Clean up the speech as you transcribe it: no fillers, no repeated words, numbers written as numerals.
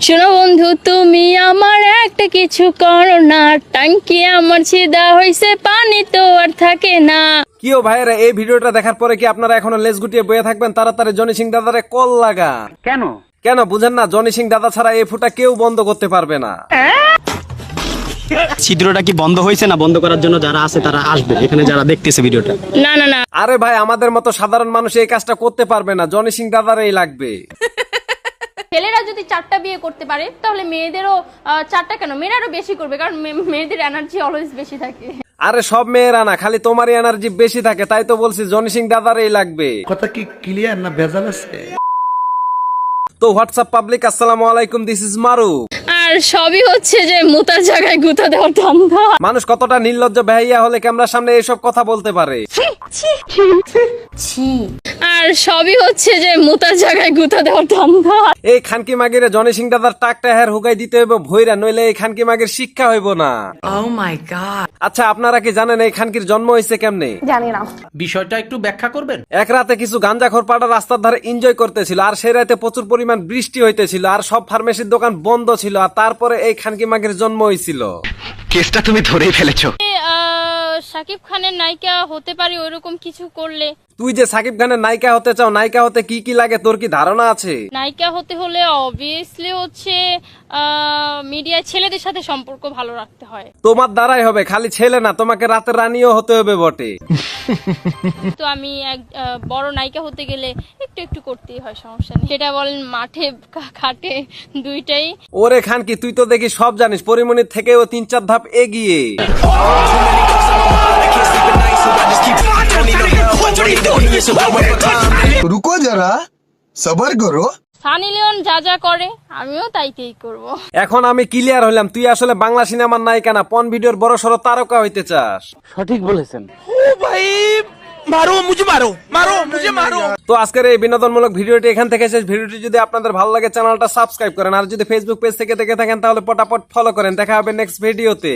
শোনো বন্ধু, তুমি আমার একটা কিছু করো না, টাঙ্কি আমার ছিদা হইছে, পানি তো আর থাকে না। কি ও ভাইরা, এই ভিডিওটা দেখার পরে কি আপনারা এখনো লেজ গুটিয়ে বয়ে থাকবেন? তাড়াতাড়ি জনি সিং দাদারে কল লাগা। কেন কেন বুঝেন না? জনি সিং দাদা ছাড়া এই ফুটা কেউ বন্ধ করতে পারবে না। ছিদ্রটা কি বন্ধ হয়েছে না? বন্ধ করার জন্য যারা আছে তারা আসবে, এখানে যারা দেখতেছে ভিডিওটা। না না না, আরে ভাই, আমাদের মতো সাধারণ মানুষ এই কাজটা করতে পারবে না, জনি সিং দাদারই লাগবে। ছেলেরা যদি 4টা বিয়ে করতে পারে তাহলে মেয়েদেরও 4টা কেন, মেয়েরাও বেশি করবে, কারণ মেয়েদের এনার্জি অলওয়েজ বেশি থাকে। আরে সব মেয়েরা না, খালি তোমারই এনার্জি বেশি থাকে, তাই তো বলছি জনি সিং দাদারই লাগবে। কথা কি ক্লিয়ার না ভেজাল আছে? তো হোয়াটসঅ্যাপ পাবলিক, আসসালামু আলাইকুম, দিস ইজ মারু। আর সবই হচ্ছে যে মুতার জায়গায় গুতা দেওয়ার ধান্দা। মানুষ কতটা নির্লজ্জ বেহাইয়া হলে ক্যামেরার সামনে এসব কথা বলতে পারে? আর সবই হচ্ছে যে মুতার জায়গায় গুতা দেওয়ার ধান্দা। এই খানকি মাগিরে জনি সিং দাদার টাকটা হের হুগাই দিতে হইব ভইরা, নইলে এই খানকি মাগির শিক্ষা হইব না। Oh my god. আচ্ছা, আপনারা কি জানেন এই খানকির জন্ম হয়েছে কেমনে? বিষয়টা একটু ব্যাখ্যা করবেন? এক রাতে কিছু গাঞ্জাখোর পাড়া রাস্তার ধারে এনজয় করতেছিল, আর সেই রাতে প্রচুর পরিমাণ বৃষ্টি হইতেছিল, আর সব ফার্মেসির দোকান বন্ধ ছিল, আর তারপরে এই খানকি মাগির জন্ম হয়েছিল। কেসটা তুমি ধরেই ফেলেছো। শাকিব খানের নায়িকা হতে পারি ওইরকম কিছু করলে। তুই যে সাকিব খানের নায়িকা হতে চাও, নায়িকা হতে কি কি লাগে তোর কি ধারণা আছে? নায়িকা হতে হলে অবভিয়াসলি হচ্ছে মিডিয়ায় ছেলেদের সাথে সম্পর্ক ভালো রাখতে হয়। তোমার দ্বারাই হবে, খালি ছেলে না, তোমাকে রাতের রানীও হতে হবে বটে। তো আমি এক বড় নায়িকা হতে গেলে একটু একটু করতেই হয়, সমস্যা নেই। সেটা বলেন মাঠে খাটে, দুইটাই। ওরে খানকি, তুই তো দেখি সব জানিস, পরিমণির থেকেও 3-4 ধাপ এগিয়ে। रुको जरा सबर करो। সানি লিওন যা যা করে আমিও তাইতেই করব। এখন আমি ক্লিয়ার হলাম, তুই আসলে বাংলা সিনেমার নায়িকা না, পন ভিডিওর বড় সড়ো তারকা হইতে চাস। সঠিক বলেছেন। তো আজকের এই বিনোদনমূলক ভিডিওটি এখান থেকে শেষ। ভিডিওটি যদি আপনাদের ভালো লাগে চ্যানেলটা সাবস্ক্রাইব করেন, আর যদি ফেসবুক পেজ থেকে দেখে থাকেন তাহলে পটাপট ফলো করেন। দেখা হবে নেক্সট ভিডিওতে।